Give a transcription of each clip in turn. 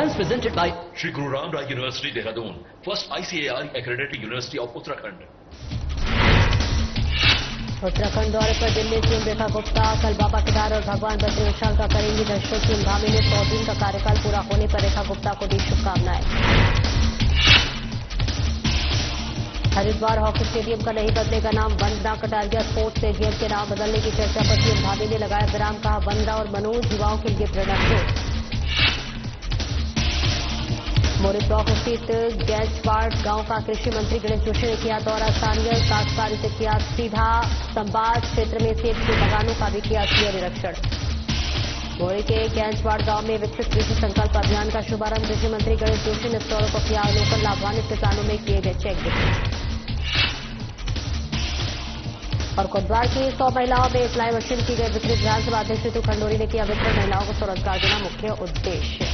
programs presented by Shri Guru Ram Rai University, Dehradun, first ICAR accredited university of Uttarakhand. Uttarakhand दौरे पर Delhi CM Rekha Gupta कल बाबा केदार और भगवान बद्री विशाल का करेंगी दर्शन। सीएम धामी ने 100 दिन का कार्यकाल पूरा होने पर रेखा गुप्ता को दी शुभकामनाएं। हरिद्वार हॉकी स्टेडियम का नहीं बदलेगा नाम, वंदना कटारिया स्पोर्ट्स स्टेडियम के नाम बदलने की चर्चा पर सीएम धामी ने लगाया विराम। कहा वंदना और मनोज युवाओं के लिए प्रेरणा स्रोत। मोरी ब्लॉक स्थित गैंचवाड़ गांव का कृषि मंत्री गणेश जोशी ने किया दौरा। स्थानीय काश्तकारी से किया सीधा संवाद। क्षेत्र में सेब के बागानों का भी किया निरीक्षण। मोरी के गैंचवाड़ गांव में विकसित कृषि संकल्प अभियान का शुभारंभ। कृषि मंत्री गणेश जोशी ने स्टॉलों को किया अवलोकन। लाभान्वित किसानों में किए गए चेक वितरण। और कोटद्वार की 100 महिलाओं में सिलाई मशीन की गई वितरित। विधानसभा अध्यक्ष ऋतु खंडूरी ने किया वितरण। महिलाओं को स्वरोजगार देना मुख्य उद्देश्य।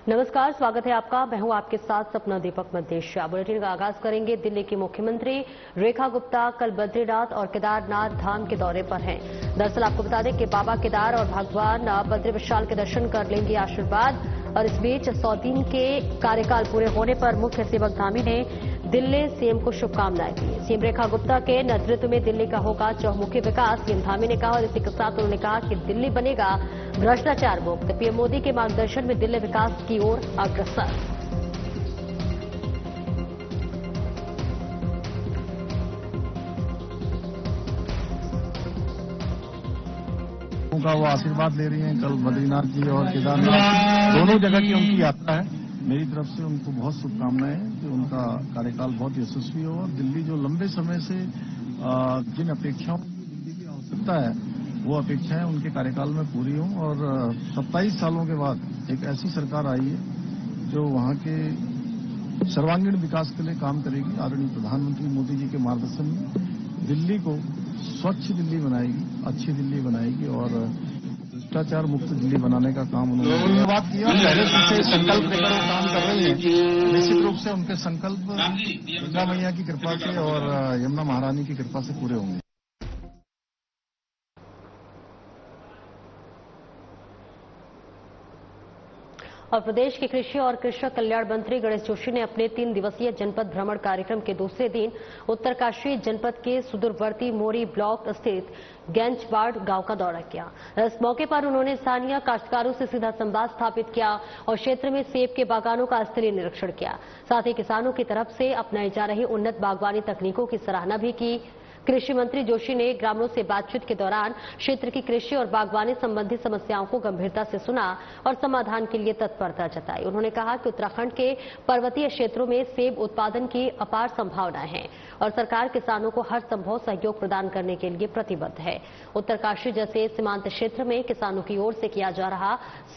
नमस्कार, स्वागत है आपका। मैं हूं आपके साथ सपना दीपक मदेशिया। बुलेटिन का आगाज करेंगे। दिल्ली की मुख्यमंत्री रेखा गुप्ता कल बद्रीनाथ और केदारनाथ धाम के दौरे पर हैं। दरअसल आपको बता दें कि बाबा केदार और भगवान बद्री विशाल के दर्शन कर लेंगे आशीर्वाद। और इस बीच 100 दिन के कार्यकाल पूरे होने पर मुख्य सेवक धामी ने दिल्ली सीएम को शुभकामनाएं दी। सीएम रेखा गुप्ता के नेतृत्व में दिल्ली का होगा चहुमुखी विकास, सीएम धामी ने कहा। और इसी के साथ उन्होंने कहा कि दिल्ली बनेगा भ्रष्टाचार मुक्त। पीएम मोदी के मार्गदर्शन में दिल्ली विकास की ओर अग्रसर। उनका वो आशीर्वाद ले रही हैं। कल बद्रीनाथ जी और केदारनाथ दोनों जगह की उनकी यात्रा है। मेरी तरफ से उनको बहुत शुभकामनाएं हैं कि उनका कार्यकाल बहुत यशस्वी हो। और दिल्ली जो लंबे समय से जिन अपेक्षाओं की दिल्ली की आवश्यकता है वो अपेक्षाएं उनके कार्यकाल में पूरी हों। और 27 सालों के बाद एक ऐसी सरकार आई है जो वहां के सर्वांगीण विकास के लिए काम करेगी। आदरणीय प्रधानमंत्री मोदी जी के मार्गदर्शन में दिल्ली को स्वच्छ दिल्ली बनाएगी, अच्छी दिल्ली बनाएगी और भ्रष्टाचार मुक्त दिल्ली बनाने का काम उन्होंने बात किया। पहले से संकल्प लेकर वो काम कर रही है। निश्चित रूप से उनके संकल्प गंगा मैया की कृपा से और यमुना महारानी की कृपा से पूरे होंगे। और प्रदेश के कृषि और कृषक कल्याण मंत्री गणेश जोशी ने अपने 3 दिवसीय जनपद भ्रमण कार्यक्रम के दूसरे दिन उत्तरकाशी जनपद के सुदूरवर्ती मोरी ब्लॉक स्थित गैंचवाड़ गांव का दौरा किया। इस मौके पर उन्होंने स्थानीय काश्तकारों से सीधा संवाद स्थापित किया और क्षेत्र में सेब के बागानों का स्थलीय निरीक्षण किया। साथ ही किसानों की तरफ से अपनाई जा रही उन्नत बागवानी तकनीकों की सराहना भी की। कृषि मंत्री जोशी ने ग्रामीणों से बातचीत के दौरान क्षेत्र की कृषि और बागवानी संबंधी समस्याओं को गंभीरता से सुना और समाधान के लिए तत्परता जताई। उन्होंने कहा कि उत्तराखंड के पर्वतीय क्षेत्रों में सेब उत्पादन की अपार संभावनाएं हैं और सरकार किसानों को हर संभव सहयोग प्रदान करने के लिए प्रतिबद्ध है। उत्तरकाशी जैसे सीमांत क्षेत्र में किसानों की ओर से किया जा रहा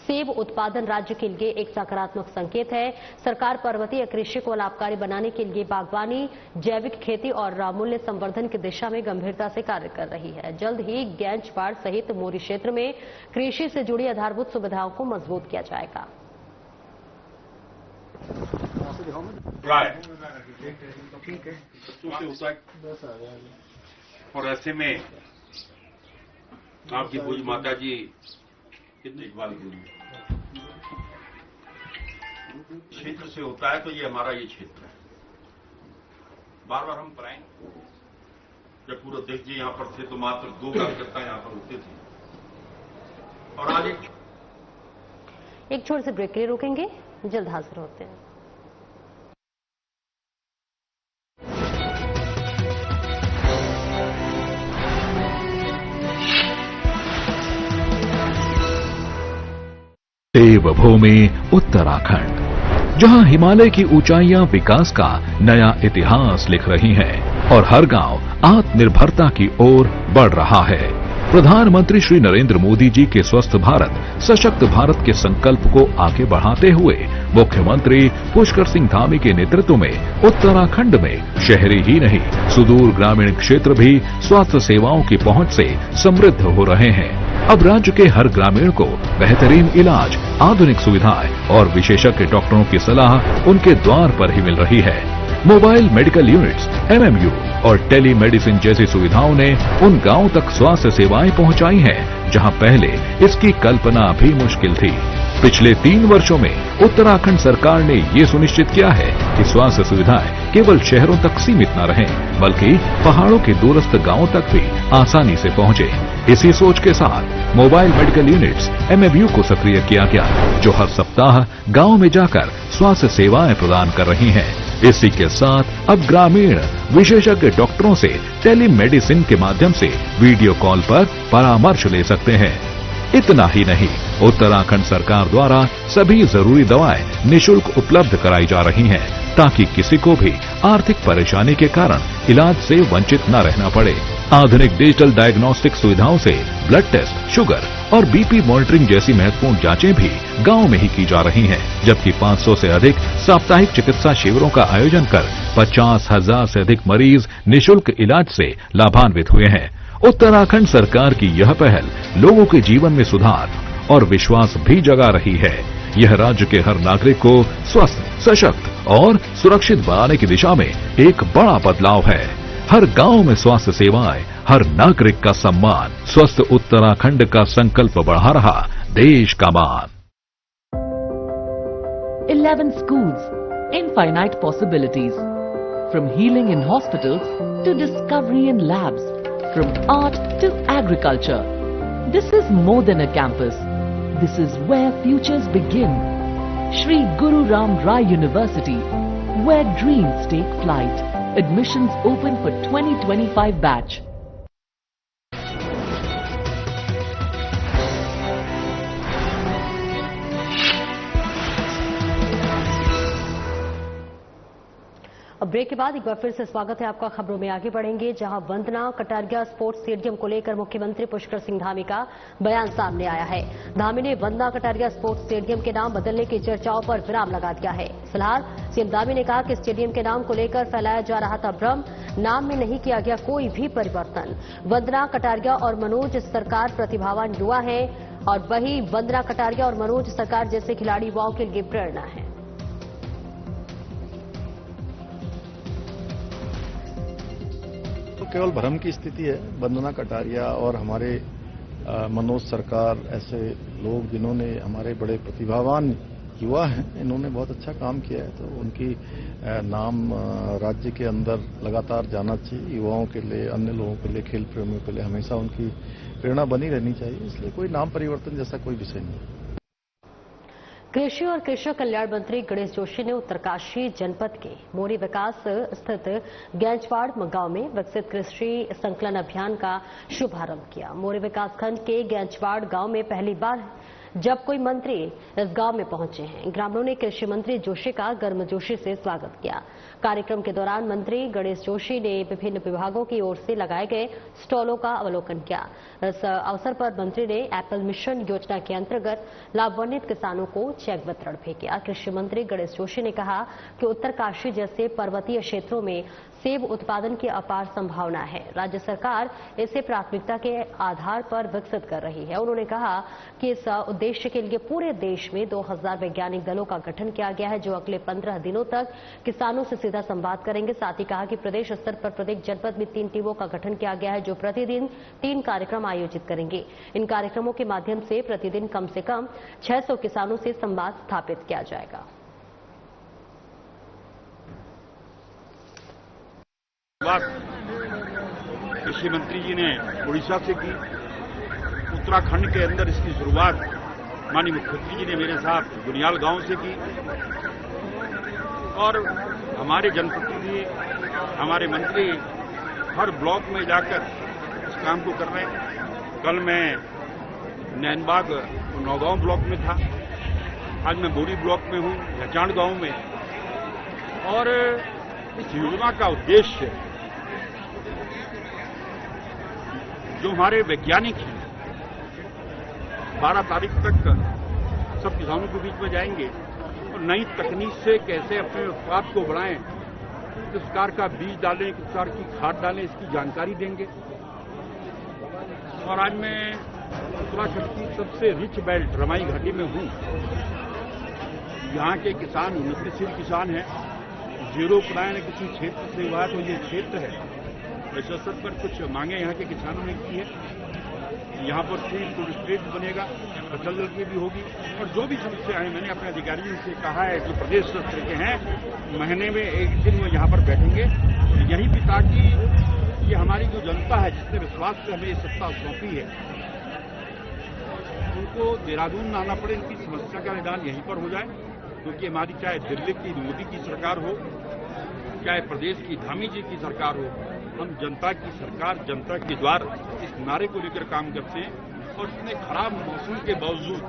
सेब उत्पादन राज्य के लिए एक सकारात्मक संकेत है। सरकार पर्वतीय कृषि को लाभकारी बनाने के लिए बागवानी, जैविक खेती और मूल्य संवर्धन की दिशा में गंभीरता से कार्य कर रही है। जल्द ही गैंचवाड़ सहित मोरी क्षेत्र में कृषि से जुड़ी आधारभूत सुविधाओं को मजबूत किया जाएगा। ठीक है। और ऐसे में आपकी पूज माता जी कितनी इकबाल क्षेत्र से होता है तो ये हमारा ये क्षेत्र है। बार बार हम कराएंगे। जब पूरा देश जी यहाँ पर थे तो मात्र 2 कार्यकर्ता यहाँ पर होते थे और आज एक छोटे से ब्रेक के लिए रुकेंगे, जल्द हाजिर होते हैं। देवभूमि उत्तराखंड, जहां हिमालय की ऊंचाइयां विकास का नया इतिहास लिख रही हैं और हर गांव आत्मनिर्भरता की ओर बढ़ रहा है। प्रधानमंत्री श्री नरेंद्र मोदी जी के स्वस्थ भारत, सशक्त भारत के संकल्प को आगे बढ़ाते हुए मुख्यमंत्री पुष्कर सिंह धामी के नेतृत्व में उत्तराखंड में शहरी ही नहीं सुदूर ग्रामीण क्षेत्र भी स्वास्थ्य सेवाओं की पहुंच से समृद्ध हो रहे हैं। अब राज्य के हर ग्रामीण को बेहतरीन इलाज, आधुनिक सुविधाएं और विशेषज्ञ डॉक्टरों की सलाह उनके द्वार पर ही मिल रही है। मोबाइल मेडिकल यूनिट्स, MMU और टेली मेडिसिन जैसी सुविधाओं ने उन गांवों तक स्वास्थ्य सेवाएं पहुंचाई हैं, जहां पहले इसकी कल्पना भी मुश्किल थी। पिछले 3 वर्षों में उत्तराखंड सरकार ने ये सुनिश्चित किया है कि स्वास्थ्य सुविधाएं केवल शहरों तक सीमित न रहें, बल्कि पहाड़ों के दूरस्थ गांवों तक भी आसानी से पहुंचे। इसी सोच के साथ मोबाइल मेडिकल यूनिट्स, MMU को सक्रिय किया गया, जो हर सप्ताह गांव में जाकर स्वास्थ्य सेवाएं प्रदान कर रही हैं। इसी के साथ अब ग्रामीण विशेषज्ञ डॉक्टरों से टेलीमेडिसिन के माध्यम से वीडियो कॉल पर परामर्श ले सकते हैं। इतना ही नहीं, उत्तराखंड सरकार द्वारा सभी जरूरी दवाएं निःशुल्क उपलब्ध कराई जा रही हैं, ताकि किसी को भी आर्थिक परेशानी के कारण इलाज से वंचित न रहना पड़े। आधुनिक डिजिटल डायग्नोस्टिक सुविधाओं से ब्लड टेस्ट, शुगर और BP मॉनिटरिंग जैसी महत्वपूर्ण जांचें भी गांव में ही की जा रही हैं, जबकि 500 से अधिक साप्ताहिक चिकित्सा शिविरों का आयोजन कर 50,000 से अधिक मरीज निःशुल्क इलाज से लाभान्वित हुए हैं। उत्तराखंड सरकार की यह पहल लोगों के जीवन में सुधार और विश्वास भी जगा रही है। यह राज्य के हर नागरिक को स्वस्थ, सशक्त और सुरक्षित बनाने की दिशा में एक बड़ा बदलाव है। हर गांव में स्वास्थ्य सेवाएं, हर नागरिक का सम्मान, स्वस्थ उत्तराखंड का संकल्प बढ़ा रहा देश का मान। 11 schools, infinite possibilities. From healing in hospitals to discovery in labs, from art to agriculture. This is more than a campus. This is where futures begin. Shri Guru Ram Rai University, where dreams take flight. Admissions open for 2025 batch. अब break के बाद एक बार फिर से स्वागत है आपका। खबरों में आगे बढ़ेंगे, जहां वंदना कटारिया स्पोर्ट्स स्टेडियम को लेकर मुख्यमंत्री पुष्कर सिंह धामी का बयान सामने आया है। धामी ने वंदना कटारिया स्पोर्ट्स स्टेडियम के नाम बदलने की चर्चाओं पर विराम लगा दिया है। फिलहाल सीएम धामी ने कहा कि स्टेडियम के नाम को लेकर फैलाया जा रहा था भ्रम, नाम में नहीं किया गया कोई भी परिवर्तन। वंदना कटारिया और मनोज सरकार प्रतिभावान युवा है, और वही वंदना कटारिया और मनोज सरकार जैसे खिलाड़ी युवाओं के लिए प्रेरणा है। केवल भ्रम की स्थिति है। वंदना कटारिया और हमारे मनोज सरकार ऐसे लोग जिन्होंने हमारे बड़े प्रतिभावान युवा हैं, इन्होंने बहुत अच्छा काम किया है, तो उनकी नाम राज्य के अंदर लगातार जाना चाहिए। युवाओं के लिए, अन्य लोगों के लिए, खेल प्रेमियों के लिए हमेशा उनकी प्रेरणा बनी रहनी चाहिए। इसलिए कोई नाम परिवर्तन जैसा कोई विषय नहीं। कृषि और कृषक कल्याण मंत्री गणेश जोशी ने उत्तरकाशी जनपद के मोरी विकास स्थित गैंचवाड़ गांव में विकसित कृषि संकलन अभियान का शुभारंभ किया। मोरी विकासखंड के गैंचवाड़ गांव में पहली बार जब कोई मंत्री इस गांव में पहुंचे हैं। ग्रामीणों ने कृषि मंत्री जोशी का गर्मजोशी से स्वागत किया। कार्यक्रम के दौरान मंत्री गणेश जोशी ने विभिन्न विभागों की ओर से लगाए गए स्टॉलों का अवलोकन किया। इस अवसर पर मंत्री ने एप्पल मिशन योजना के अंतर्गत लाभान्वित किसानों को चेक वितरण भी किया। कृषि मंत्री गणेश जोशी ने कहा कि उत्तरकाशी जैसे पर्वतीय क्षेत्रों में सेब उत्पादन की अपार संभावना है। राज्य सरकार इसे प्राथमिकता के आधार पर विकसित कर रही है। उन्होंने कहा कि इस उद्देश्य के लिए पूरे देश में 2000 वैज्ञानिक दलों का गठन किया गया है, जो अगले 15 दिनों तक किसानों से सीधा संवाद करेंगे। साथ ही कहा कि प्रदेश स्तर पर प्रत्येक जनपद में 3 टीमों का गठन किया गया है, जो प्रतिदिन 3 कार्यक्रम आयोजित करेंगे। इन कार्यक्रमों के माध्यम से प्रतिदिन कम से कम 600 किसानों से संवाद स्थापित किया जाएगा। बात कृषि मंत्री जी ने उड़ीसा से की, उत्तराखंड के अंदर इसकी शुरुआत माननीय मुख्यमंत्री जी ने मेरे साथ गुनियाल गांव से की, और हमारे जनप्रतिनिधि, हमारे मंत्री हर ब्लॉक में जाकर इस काम को कर रहे हैं। कल मैं नैनबाग नौगांव ब्लॉक में था, आज मैं बोरी ब्लॉक में हूं, लचाण गांव में। और इस योजना का उद्देश्य जो हमारे वैज्ञानिक हैं 12 तारीख तक सब किसानों के बीच में जाएंगे और नई तकनीक से कैसे अपने उत्पाद को बढ़ाएं, किस प्रकार का बीज डालें, किस प्रकार की खाद डालें, इसकी जानकारी देंगे। और आज मैं उत्तराखंड की सबसे रिच बेल्ट रमाई घाटी में हूँ। यहाँ के किसान उन्नतिशील किसान हैं। जीरो पलायन किसी क्षेत्र से हुआ तो ये क्षेत्र है। इस अवसर पर कुछ मांगे यहाँ के किसानों ने की है। यहाँ पर फूड स्ट्रीट बनेगा, फसल जल की भी होगी और जो भी समस्या है मैंने अपने अधिकारियों से कहा है जो प्रदेश स्तर के हैं, महीने में एक दिन वो यहाँ पर बैठेंगे यहीं भी, ताकि ये हमारी जो जनता है जिसने विश्वास से हमें ये सत्ता सौंपी है उनको देहरादून न आना पड़े, इनकी समस्या का निदान यहीं पर हो जाए। क्योंकि हमारी चाहे दिल्ली की मोदी की सरकार हो, चाहे प्रदेश की धामी जी की सरकार हो, हम जनता की सरकार जनता के द्वार इस नारे को लेकर काम करते हैं। और इतने खराब मौसम के बावजूद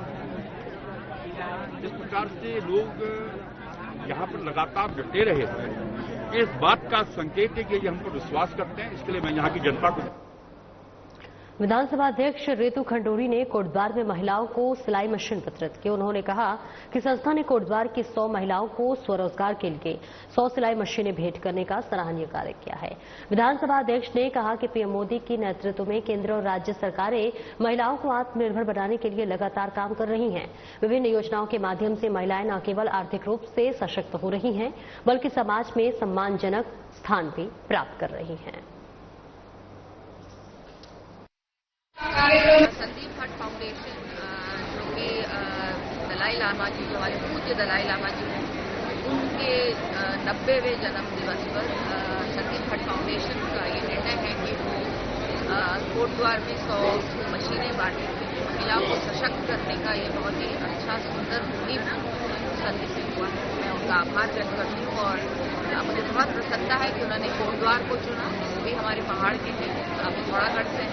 इस प्रकार से लोग यहाँ पर लगातार डटे रहे हैं, इस बात का संकेत है कि ये हम पर विश्वास करते हैं। इसके लिए मैं यहाँ की जनता को। विधानसभा अध्यक्ष रितु खंडूरी ने कोटद्वार में महिलाओं को सिलाई मशीन वितरित की। उन्होंने कहा कि संस्था ने कोटद्वार की 100 महिलाओं को स्वरोजगार के लिए 100 सिलाई मशीनें भेंट करने का सराहनीय कार्य किया है। विधानसभा अध्यक्ष ने कहा कि पीएम मोदी की नेतृत्व में केंद्र और राज्य सरकारें महिलाओं को आत्मनिर्भर बनाने के लिए लगातार काम कर रही हैं। विभिन्न योजनाओं के माध्यम से महिलाएं न केवल आर्थिक रूप से सशक्त हो रही हैं, बल्कि समाज में सम्मानजनक स्थान भी प्राप्त कर रही हैं। संदीप भट्ट फाउंडेशन जो कि दलाई लामा जी, जो हमारे पूज्य दलाई लामा जी हैं, उनके 90वें जन्म दिवस पर संदीप भट्ट फाउंडेशन का ये निर्णय है कि वो कोटद्वार में 100 मशीनें बांटेंगे। महिलाओं को सशक्त करने का ये बहुत ही अच्छा सुंदर मुहिम संदिग्ध हुआ है। मैं उनका आभार व्यक्त करती हूँ और मुझे बहुत प्रसन्नता है कि उन्होंने कोटद्वार को चुना, वो भी हमारे पहाड़ के हैं, पिथौरागढ़ से।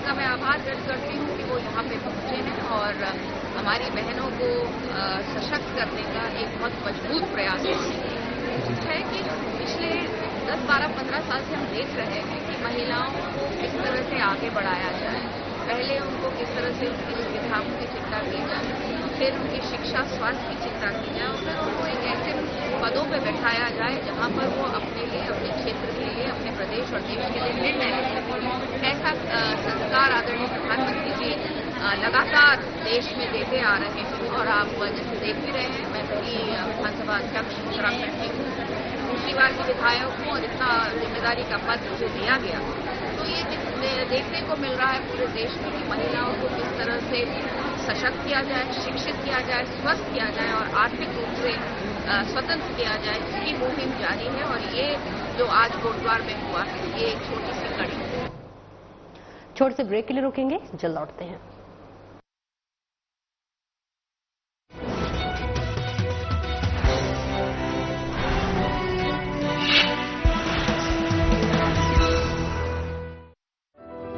मैं आभार व्यक्त करती हूँ कि वो यहाँ पे पहुँचे हैं और हमारी बहनों को सशक्त करने का एक बहुत मजबूत प्रयास है कि पिछले 10, 12, 15 साल से हम देख रहे हैं कि महिलाओं को किस तरह से आगे बढ़ाया जाए। पहले उनको किस तरह से उनकी सुविधाओं की चिंता की जाए, फिर उनकी शिक्षा स्वास्थ्य की चिंता की जाए और फिर उनको एक ऐसे पदों पर बैठाया जाए जहाँ पर वो अपने लिए, अपने क्षेत्र के लिए, अपने प्रदेश और देश के लिए निर्णय ले सकें। ऐसा संस्कार आदरणीय प्रधानमंत्री जी लगातार देश में देते आ रहे हैं और आप जैसे देख भी रहे हैं। मैं पहली विधानसभा अध्यक्ष उत्तराखंड की हूँ, दूसरी बार की विधायक हूँ और इतना जिम्मेदारी का पद मुझे दिया गया। तो ये देखने को मिल रहा है पूरे देश में कि महिलाओं को किस तरह से सशक्त किया जाए, शिक्षित किया जाए, स्वस्थ किया जाए और आर्थिक रूप से स्वतंत्र किया जाए। इसकी मुहिम जारी है और ये जो आज कोटद्वार में हुआ है ये एक छोटी सी कड़ी है। छोटे से ब्रेक के लिए रुकेंगे, जल्द लौटते हैं।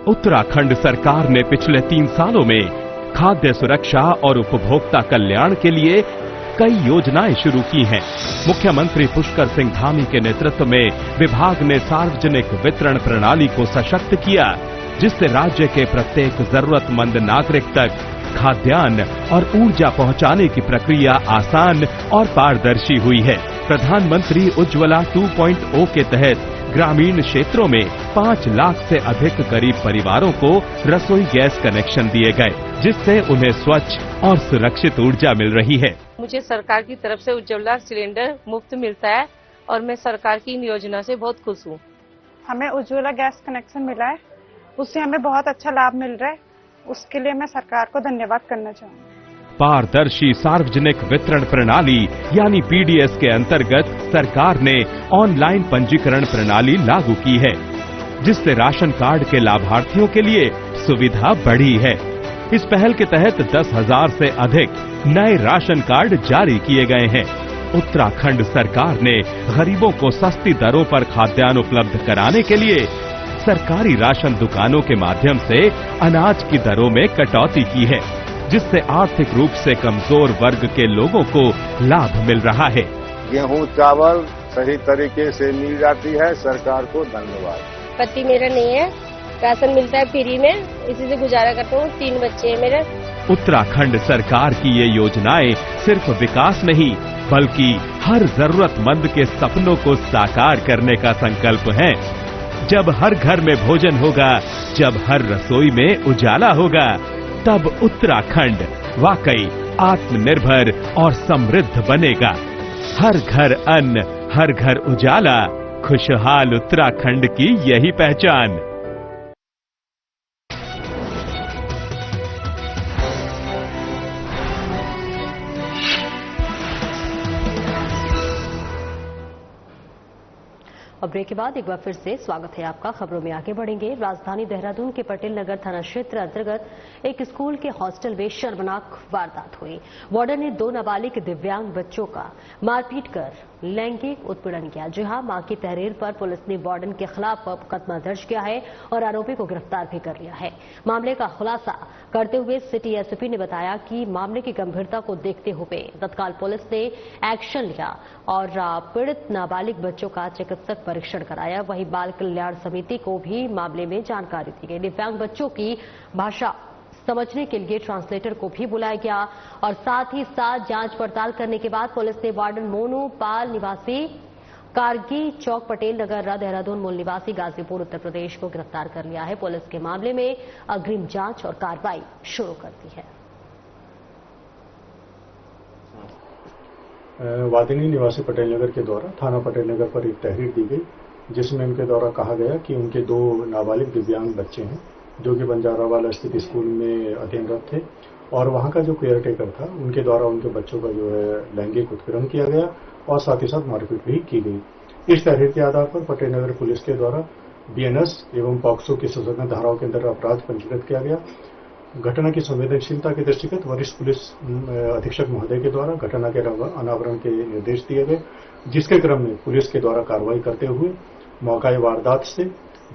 उत्तराखंड सरकार ने पिछले 3 सालों में खाद्य सुरक्षा और उपभोक्ता कल्याण के लिए कई योजनाएं शुरू की हैं। मुख्यमंत्री पुष्कर सिंह धामी के नेतृत्व में विभाग ने सार्वजनिक वितरण प्रणाली को सशक्त किया, जिससे राज्य के प्रत्येक जरूरतमंद नागरिक तक खाद्यान्न और ऊर्जा पहुंचाने की प्रक्रिया आसान और पारदर्शी हुई है। प्रधानमंत्री उज्ज्वला 2.0 के तहत ग्रामीण क्षेत्रों में 5 लाख से अधिक गरीब परिवारों को रसोई गैस कनेक्शन दिए गए, जिससे उन्हें स्वच्छ और सुरक्षित ऊर्जा मिल रही है। मुझे सरकार की तरफ से उज्ज्वला सिलेंडर मुफ्त मिलता है और मैं सरकार की इन योजना से बहुत खुश हूँ। हमें उज्ज्वला गैस कनेक्शन मिला है, उससे हमें बहुत अच्छा लाभ मिल रहा है। उसके लिए मैं सरकार को धन्यवाद करना चाहूँगी। पारदर्शी सार्वजनिक वितरण प्रणाली यानी पीडीएस के अंतर्गत सरकार ने ऑनलाइन पंजीकरण प्रणाली लागू की है, जिससे राशन कार्ड के लाभार्थियों के लिए सुविधा बढ़ी है। इस पहल के तहत 10,000 से अधिक नए राशन कार्ड जारी किए गए हैं। उत्तराखंड सरकार ने गरीबों को सस्ती दरों पर खाद्यान्न उपलब्ध कराने के लिए सरकारी राशन दुकानों के माध्यम से अनाज की दरों में कटौती की है, जिससे आर्थिक रूप से कमजोर वर्ग के लोगों को लाभ मिल रहा है। गेहूं चावल सही तरीके से मिल जाती है, सरकार को धन्यवाद। पति मेरा नहीं है, राशन मिलता है फ्री में, इसी से गुजारा करता हूँ। 3 बच्चे हैं मेरे। उत्तराखंड सरकार की ये योजनाएं सिर्फ विकास नहीं, बल्कि हर जरूरतमंद के सपनों को साकार करने का संकल्प है। जब हर घर में भोजन होगा, जब हर रसोई में उजाला होगा, तब उत्तराखंड वाकई आत्मनिर्भर और समृद्ध बनेगा। हर घर अन्न, हर घर उजाला, खुशहाल उत्तराखंड की यही पहचान। और ब्रेक के बाद एक बार फिर से स्वागत है आपका। खबरों में आगे बढ़ेंगे। राजधानी देहरादून के पटेल नगर थाना क्षेत्र अंतर्गत एक स्कूल के हॉस्टल में शर्मनाक वारदात हुई। वार्डन ने 2 नाबालिग दिव्यांग बच्चों का मारपीट कर लैंगिक उत्पीड़न किया। जी हां, मां की तहरीर पर पुलिस ने वार्डन के खिलाफ मुकदमा दर्ज किया है और आरोपी को गिरफ्तार भी कर लिया है। मामले का खुलासा करते हुए सिटी एसपी ने बताया कि मामले की गंभीरता को देखते हुए तत्काल पुलिस ने एक्शन लिया और पीड़ित नाबालिग बच्चों का चिकित्सक परीक्षण कराया। वहीं बाल कल्याण समिति को भी मामले में जानकारी दी गई। दिव्यांग बच्चों की भाषा समझने के लिए ट्रांसलेटर को भी बुलाया गया और साथ ही साथ जांच पड़ताल करने के बाद पुलिस ने वार्डन मोनू पाल निवासी कारगी चौक पटेल नगर देहरादून मूल निवासी गाजीपुर उत्तर प्रदेश को गिरफ्तार कर लिया है। पुलिस के मामले में अग्रिम जांच और कार्रवाई शुरू कर दी है। वादिनी निवासी पटेल नगर के द्वारा थाना पटेल नगर पर एक तहरीर दी गई, जिसमें उनके द्वारा कहा गया कि उनके 2 नाबालिग दिव्यांग बच्चे हैं जो कि बंजारावाला स्थित स्कूल में अध्ययनरत थे और वहां का जो केयर टेकर था उनके द्वारा उनके बच्चों का जो है लैंगिक उत्पीड़न किया गया और साथ ही साथ मारपीट भी की गई। इस तहरीर के आधार पर पटेल नगर पुलिस के द्वारा बीएनएस एवं पॉक्सो की सजन धाराओं के अंदर अपराध पंजीकृत किया गया। घटना की संवेदनशीलता के दृष्टिगत वरिष्ठ पुलिस अधीक्षक महोदय के द्वारा घटना के अनावरण के निर्देश दिए गए, जिसके क्रम में पुलिस के द्वारा कार्रवाई करते हुए मौका वारदात से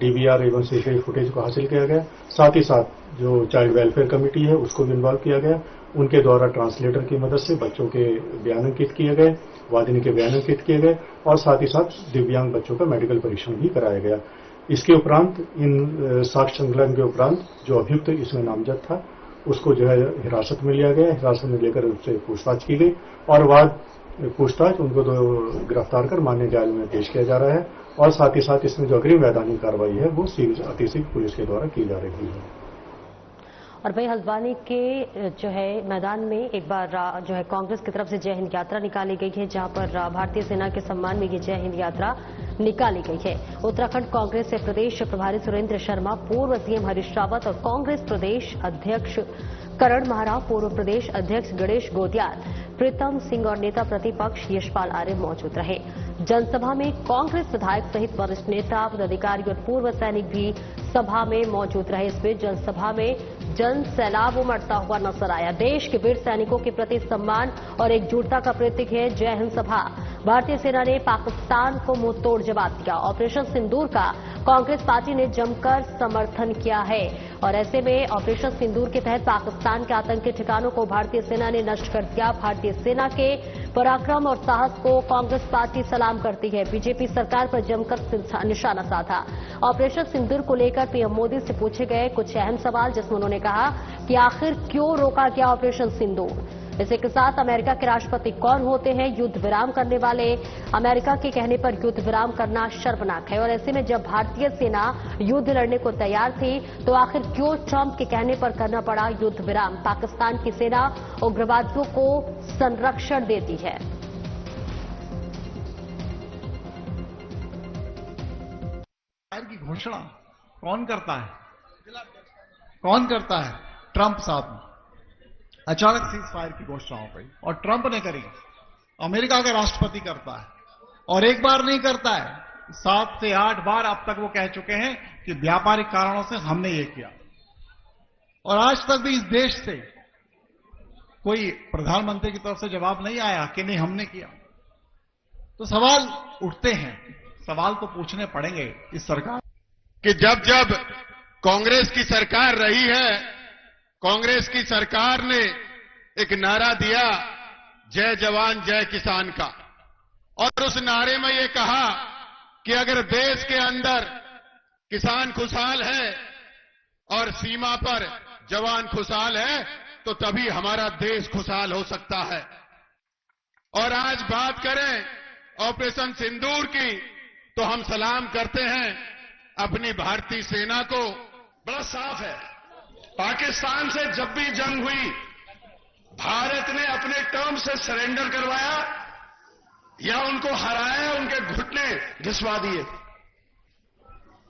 डीवीआर एवं सीसीटीवी फुटेज को हासिल किया गया। साथ ही साथ जो चाइल्ड वेलफेयर कमेटी है उसको भी इन्वॉल्व किया गया। उनके द्वारा ट्रांसलेटर की मदद से बच्चों के बयानांकित किए गए, वादिनी के बयानांकित किए गए और साथ ही साथ दिव्यांग बच्चों का मेडिकल परीक्षण भी कराया गया। इसके उपरांत इन साक्ष्य संकलन के उपरांत जो अभियुक्त इसमें नामजद था उसको जो है हिरासत में लिया गया। हिरासत में लेकर उससे पूछताछ की गई और बाद पूछताछ उनको तो गिरफ्तार कर मान्य न्यायालय में पेश किया जा रहा है और साथ ही साथ इसमें जो अग्रिम वैधानिक कार्रवाई है वो अतिशीघ्र पुलिस के द्वारा की जा रही है। और वही हल्द्वानी के जो है मैदान में एक बार जो है कांग्रेस की तरफ से जय हिंद यात्रा निकाली गई है, जहां पर भारतीय सेना के सम्मान में ये जय हिंद यात्रा निकाली गई है। उत्तराखंड कांग्रेस के प्रदेश प्रभारी सुरेंद्र शर्मा, पूर्व सीएम हरीश रावत और कांग्रेस प्रदेश अध्यक्ष करण महाराव, पूर्व प्रदेश अध्यक्ष गणेश गोदियाल, प्रीतम सिंह और नेता प्रतिपक्ष यशपाल आर्य मौजूद रहे। जनसभा में कांग्रेस विधायक सहित वरिष्ठ नेता, पदाधिकारी और पूर्व सैनिक भी सभा में मौजूद रहे। इसमें जनसभा में जन सैलाब उमड़ता हुआ नजर आया। देश के वीर सैनिकों के प्रति सम्मान और एकजुटता का प्रतीक है जय हिंद सभा। भारतीय सेना ने पाकिस्तान को मुंहतोड़ जवाब दिया। ऑपरेशन सिंदूर का कांग्रेस पार्टी ने जमकर समर्थन किया है और ऐसे में ऑपरेशन सिंदूर के तहत पाकिस्तान के आतंकी ठिकानों को भारतीय सेना ने नष्ट कर दिया। भारतीय सेना के पराक्रम और साहस को कांग्रेस पार्टी सलाम करती है। बीजेपी सरकार पर जमकर निशाना साधा। ऑपरेशन सिंदूर को लेकर पीएम मोदी से पूछे गए कुछ अहम सवाल, जिसमें उन्होंने कहा कि आखिर क्यों रोका गया ऑपरेशन सिंदूर। इसी के साथ अमेरिका के राष्ट्रपति कौन होते हैं युद्ध विराम करने वाले। अमेरिका के कहने पर युद्ध विराम करना शर्मनाक है और ऐसे में जब भारतीय सेना युद्ध लड़ने को तैयार थी तो आखिर क्यों ट्रंप के कहने पर करना पड़ा युद्ध विराम। पाकिस्तान की सेना उग्रवादियों को संरक्षण देती है। की घोषणा कौन करता है? कौन करता है? ट्रंप साहब अचानक सीज फायर की घोषणा हो गई और ट्रंप ने करी। अमेरिका का राष्ट्रपति करता है और एक बार नहीं करता है, 7 से 8 बार अब तक वो कह चुके हैं कि व्यापारिक कारणों से हमने ये किया और आज तक भी इस देश से कोई प्रधानमंत्री की तरफ से जवाब नहीं आया कि नहीं हमने किया। तो सवाल उठते हैं, सवाल तो पूछने पड़ेंगे इस सरकार कि जब जब कांग्रेस की सरकार रही है, कांग्रेस की सरकार ने एक नारा दिया जय जवान जय किसान का और उस नारे में ये कहा कि अगर देश के अंदर किसान खुशहाल है और सीमा पर जवान खुशहाल है तो तभी हमारा देश खुशहाल हो सकता है। और आज बात करें ऑपरेशन सिंदूर की तो हम सलाम करते हैं अपनी भारतीय सेना को बड़ा साफ है। पाकिस्तान से जब भी जंग हुई, भारत ने अपने टर्म से सरेंडर करवाया या उनको हराया, उनके घुटने घिसवा दिए।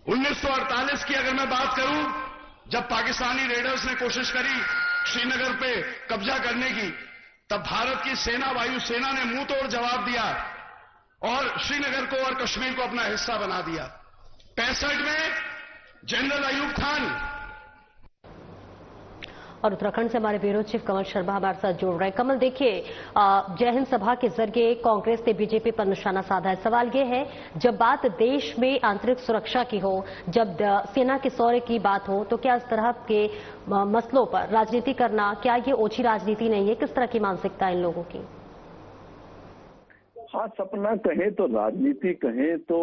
1948 की अगर मैं बात करूं, जब पाकिस्तानी रेडर्स ने कोशिश करी श्रीनगर पे कब्जा करने की, तब भारत की सेना, वायुसेना ने मुंह तोड़ जवाब दिया और श्रीनगर को और कश्मीर को अपना हिस्सा बना दिया। 65 में जनरल अयूब खान। और उत्तराखंड से हमारे ब्यूरो चीफ कमल शर्मा हमारे साथ जुड़ रहे हैं। कमल, देखिए, जय हिंद सभा के जरिए कांग्रेस ने बीजेपी पर निशाना साधा है। सवाल यह है, जब बात देश में आंतरिक सुरक्षा की हो, जब सेना के शौर्य की बात हो, तो क्या इस तरह के मसलों पर राजनीति करना, क्या ये ओछी राजनीति नहीं है? किस तरह की मानसिकता है इन लोगों की? हाँ, सपना कहें तो राजनीति कहें तो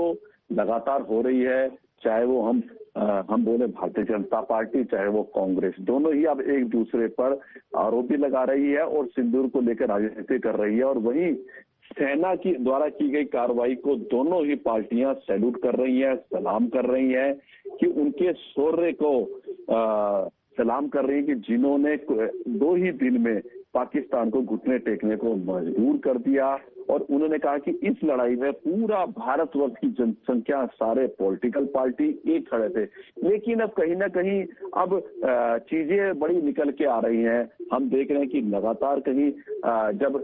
लगातार हो रही है, चाहे वो हम बोले भारतीय जनता पार्टी, चाहे वो कांग्रेस, दोनों ही अब एक दूसरे पर आरोप भी लगा रही है और सिंदूर को लेकर राजनीति कर रही है। और वहीं सेना की द्वारा की गई कार्रवाई को दोनों ही पार्टियां सैल्यूट कर रही हैं, सलाम कर रही हैं कि उनके शौर्य को सलाम कर रही है कि जिन्होंने 2 ही दिन में पाकिस्तान को घुटने टेकने को मजबूर कर दिया। और उन्होंने कहा कि इस लड़ाई में पूरा भारतवर्ष की जनसंख्या, सारे पॉलिटिकल पार्टी एक खड़े थे। लेकिन अब कहीं ना कहीं अब चीजें बड़ी निकल के आ रही हैं। हम देख रहे हैं कि लगातार कहीं जब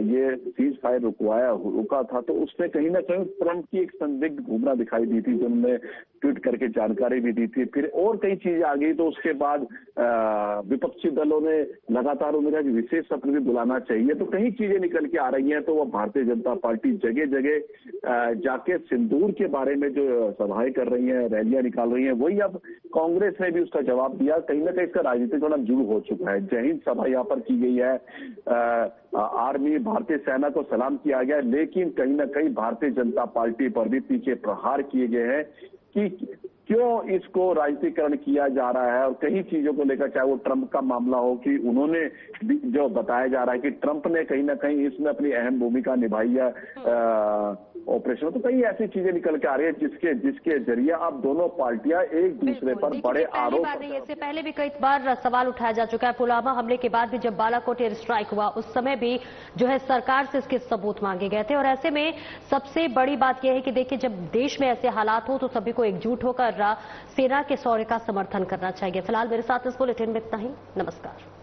ये सीज फायर रुका था, तो उसमें कहीं ना कहीं ट्रंप की एक संदिग्ध घूमना दिखाई दी थी, जिन्होंने ट्वीट करके जानकारी भी दी थी। फिर और कई चीजें आ गई, तो उसके बाद विपक्षी दलों ने लगातार उन्हें कहा कि विशेष सत्र भी बुलाना चाहिए। तो कई चीजें निकल के आ रही हैं। तो वो भारतीय जनता पार्टी जगह जगह जाके सिंदूर के बारे में जो सभाएं कर रही हैं, रैलियां निकाल रही हैं, वही अब कांग्रेस ने भी उसका जवाब दिया। कहीं ना कहीं इसका राजनीतिक थोड़ा जुड़ हो चुका है। जय हिंद सभा यहाँ पर की गई है, आर्मी, भारतीय सेना को सलाम किया गया, लेकिन कहीं ना कहीं भारतीय जनता पार्टी पर भी पीछे प्रहार किए गए हैं कि क्यों इसको राजनीतिकरण किया जा रहा है। और कई चीजों को लेकर, चाहे वो ट्रंप का मामला हो कि उन्होंने जो बताया जा रहा है कि ट्रंप ने कहीं ना कहीं इसमें अपनी अहम भूमिका निभाई है ऑपरेशन, तो कई ऐसी चीजें निकल के आ रही है जिसके जरिए अब दोनों पार्टियां एक दूसरे पर बड़े आरोप। इससे पहले भी कई बार सवाल उठाया जा चुका है। पुलवामा हमले के बाद भी जब बालाकोट एयर स्ट्राइक हुआ, उस समय भी जो है सरकार से इसके सबूत मांगे गए थे। और ऐसे में सबसे बड़ी बात यह है कि देखिए, जब देश में ऐसे हालात हो तो सभी को एकजुट होकर सेना के शौर्य का समर्थन करना चाहिए। फिलहाल मेरे साथ इस बुलेटिन में इतना ही। नमस्कार।